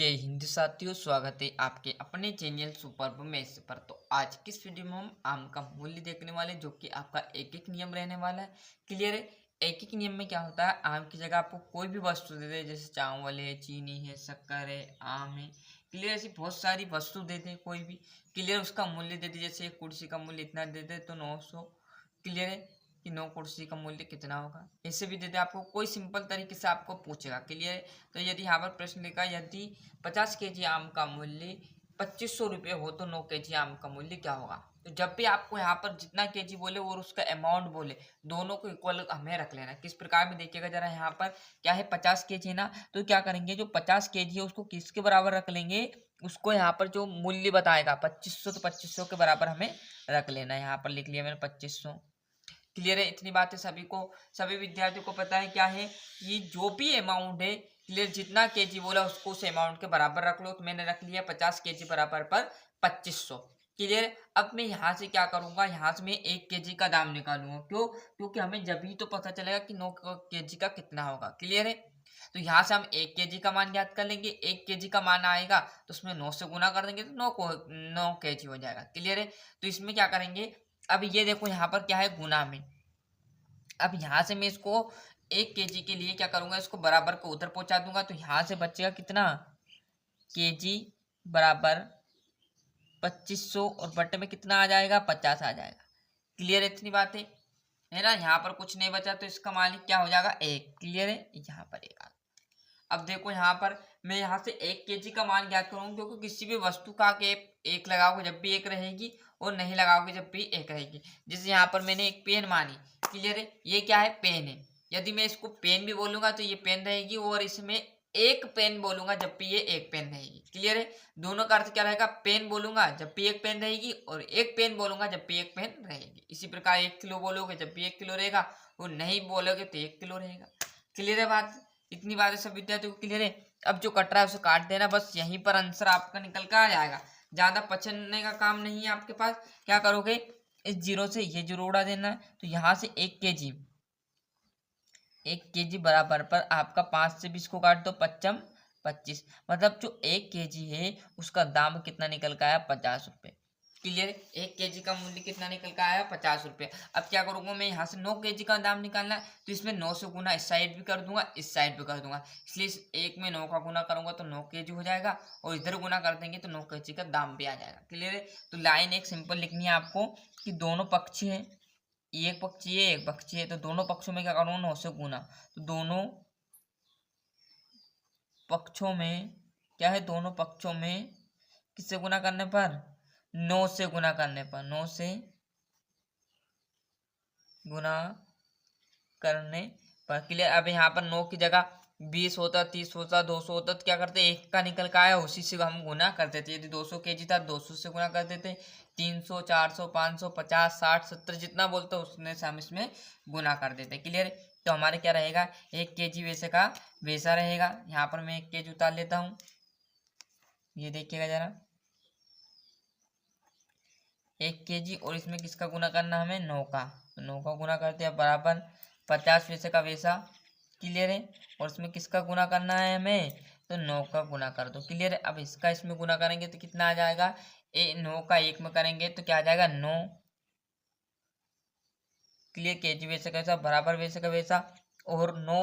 जय हिंद साथियों, स्वागत है आपके अपने चैनल सुपर मैथ्स पर। तो आज किस वीडियो में हम आम का मूल्य देखने वाले, जो कि आपका एक एक नियम रहने वाला है। क्लियर है। एक एक नियम में क्या होता है, आम की जगह आपको कोई भी वस्तु दे दे, जैसे चावल है, चीनी है, शक्कर है, आम है। क्लियर, ऐसी बहुत सारी वस्तु दे दे कोई भी। क्लियर, उसका मूल्य दे दे, जैसे एक कुर्सी का मूल्य इतना दे दे तो 900। क्लियर है कि 9 कुर्सी का मूल्य कितना होगा। ऐसे भी दे दे, आपको कोई सिंपल तरीके से आपको पूछेगा। क्लियर है। तो यदि यहाँ पर प्रश्न लिखा, यदि 50 केजी आम का मूल्य 2500 रुपये हो तो 9 केजी आम का मूल्य क्या होगा। तो जब भी आपको यहाँ पर जितना केजी बोले और उसका अमाउंट बोले, दोनों को इक्वल हमें रख लेना। किस प्रकार में देखिएगा जरा, यहाँ पर क्या है 50 केजी ना, तो क्या करेंगे, जो 50 केजी है उसको किसके बराबर रख लेंगे, उसको यहाँ पर जो मूल्य बताएगा 2500, तो 2500 के बराबर हमें रख लेना है। यहाँ पर लिख लिया मैंने 2500। क्लियर है। इतनी बातें सभी को, सभी विद्यार्थियों को पता है क्या है, कि जो भी अमाउंट है, क्लियर, जितना केजी बोला उसको उस अमाउंट के बराबर रख लो। तो मैंने रख लिया 50 केजी बराबर पर 2500। क्लियर। अब मैं यहाँ से क्या करूंगा, यहाँ से मैं 1 केजी का दाम निकालूंगा। क्यों? क्योंकि हमें जब ही तो पता चलेगा कि 9 केजी का कितना होगा। क्लियर है। तो यहाँ से हम 1 केजी का मान ज्ञात कर लेंगे। 1 केजी का मान आएगा तो उसमें 9 से गुना कर देंगे तो 9 केजी हो जाएगा। क्लियर है। तो इसमें क्या करेंगे, अब ये देखो यहाँ पर क्या है, गुना में। अब यहाँ से मैं इसको 1 केजी के लिए क्या करूंगा, इसको बराबर को उधर पहुंचा दूंगा। तो यहाँ से बचेगा कितना, केजी बराबर 2500 और बटे में कितना आ जाएगा, 50 आ जाएगा। क्लियर है। इतनी बात है ना। यहाँ पर कुछ नहीं बचा तो इसका मालिक क्या हो जाएगा, 1। क्लियर है। यहाँ पर 1 आ। अब देखो यहाँ पर मैं यहाँ से 1 केजी का मान ज्ञात करूंगा, क्योंकि किसी भी वस्तु का के 1 लगाओगे जब भी 1 रहेगी, और नहीं लगाओगे जब भी 1 रहेगी। जैसे यहाँ पर मैंने एक पेन मानी। क्लियर है। ये क्या है, पेन है। यदि मैं इसको पेन भी बोलूंगा तो ये पेन रहेगी, और इसमें एक पेन बोलूंगा जब भी ये एक पेन रहेगी। क्लियर है। दोनों का अर्थ क्या रहेगा, पेन बोलूंगा जब भी एक पेन रहेगी, और एक पेन बोलूंगा जब भी एक पेन रहेगी। इसी प्रकार 1 किलो बोलोगे जब भी 1 किलो रहेगा, और नहीं बोलोगे तो 1 किलो रहेगा। क्लियर है बात। इतनी बातें सब विद्यार्थियों को क्लियर है। अब जो कट रहा है उसे काट देना, बस यहीं पर आंसर आपका निकल कर आ जाएगा। ज्यादा पचने का काम नहीं है आपके पास। क्या करोगे, इस जीरो से ये जीरो उड़ा देना। तो यहाँ से 1 केजी बराबर पर आपका 5 से 20 को काट दो, 5 25। मतलब जो 1 केजी है उसका दाम कितना निकल का आया, 50 रुपये। क्लियर। 1 केजी का मूल्य कितना निकल का आया, 50 रुपये। अब क्या करूंगा मैं, यहाँ से 9 केजी का दाम निकालना है, तो इसमें 9 से गुना इस साइड भी कर दूंगा, इस साइड भी कर दूंगा। इसलिए इस एक में 9 का गुना करूंगा तो 9 केजी हो जाएगा, और इधर गुना कर देंगे तो 9 केजी का दाम भी आ जाएगा। क्लियर है। तो लाइन एक सिंपल लिखनी है आपको, कि दोनों पक्ष है, एक पक्षी है एक पक्षी है, तो दोनों पक्षों में क्या करूंगा, 9 से गुना। तो दोनों पक्षों में क्या है, दोनों पक्षों में किससे गुना करने पर, 9 से गुना करने पर, 9 से गुना करने पर। क्लियर। अब यहाँ पर 9 की जगह 20 होता, 30 होता, 200 होता, तो क्या करते, एक का निकल का आया उसी से हम गुना कर देते। यदि 200 केजी था 200 से गुना कर देते, 300, 400, 500, 50, 60, 70 जितना बोलते उसने से हम इसमें गुना कर देते। क्लियर। तो हमारे क्या रहेगा, 1 केजी वैसे का वैसा रहेगा। यहाँ पर मैं 1 केजी उतार लेता हूँ। ये देखिएगा जरा, 1 केजी, और इसमें किसका गुना करना हमें, 9 का। तो 9 का गुना करते हैं बराबर 50 वैसे का वैसा। क्लियर है। और इसमें किसका गुना करना है हमें, तो 9 का गुना कर दो। क्लियर है। अब इसका इसमें गुना करेंगे तो कितना आ जाएगा, 9 का 1 में करेंगे तो क्या आ जाएगा, 9। क्लियर। केजी वैसे कैसा बराबर वैसे का वैसा, और 9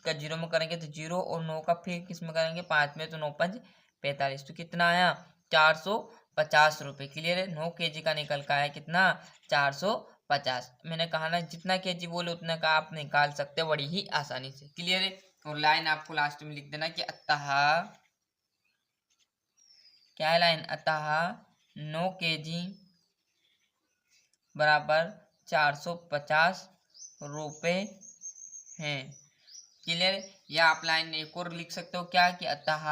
का 0 में करेंगे तो 0, और 9 का फिर किस में करेंगे, 5 में, तो 9 5 45। तो कितना आया, 450 रुपये। क्लियर है। 9 केजी का निकल का है कितना, 450। मैंने कहा ना, जितना केजी बोले उतना का आप निकाल सकते हो बड़ी ही आसानी से। क्लियर है। और लाइन आपको लास्ट में लिख देना कि अतः, क्या है लाइन, अतः 9 केजी बराबर 450 रुपये हैं। क्लियर। या आप लाइन एक और लिख सकते हो, क्या कि अतः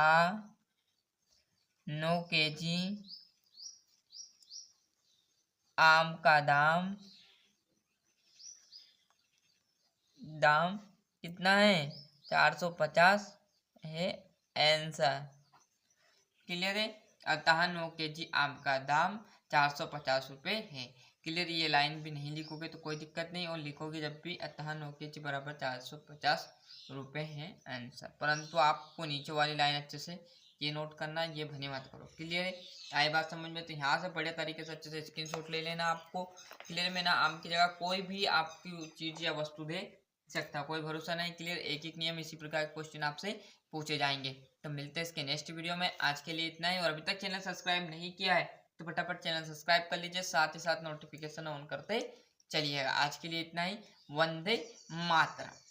9 केजी आम का दाम कितना है, 450 है आंसर। क्लियर है। अतः 9 केजी आम का दाम 450 रुपये है। क्लियर। ये लाइन भी नहीं लिखोगे तो कोई दिक्कत नहीं, और लिखोगे जब भी अतः 9 केजी बराबर 450 रुपये है आंसर। परंतु आपको नीचे वाली लाइन अच्छे से ये नोट करना, ये भनी मत करो। क्लियर है? आई बात समझ में? तो यहाँ से बढ़िया तरीके से अच्छे से स्क्रीनशॉट ले लेना आपको। क्लियर? में ना आम की जगह कोई भी आपकी चीज या वस्तु दे सकता, कोई भरोसा नहीं। क्लियर? एक एक नियम, इसी प्रकार के क्वेश्चन आपसे पूछे जाएंगे। तो मिलते हैं इसके नेक्स्ट वीडियो में। आज के लिए इतना ही। और अभी तक चैनल सब्सक्राइब नहीं किया है तो फटाफट चैनल सब्सक्राइब कर लीजिए, साथ ही साथ नोटिफिकेशन ऑन करते चलिएगा। आज के लिए इतना ही। वंदे मातरम।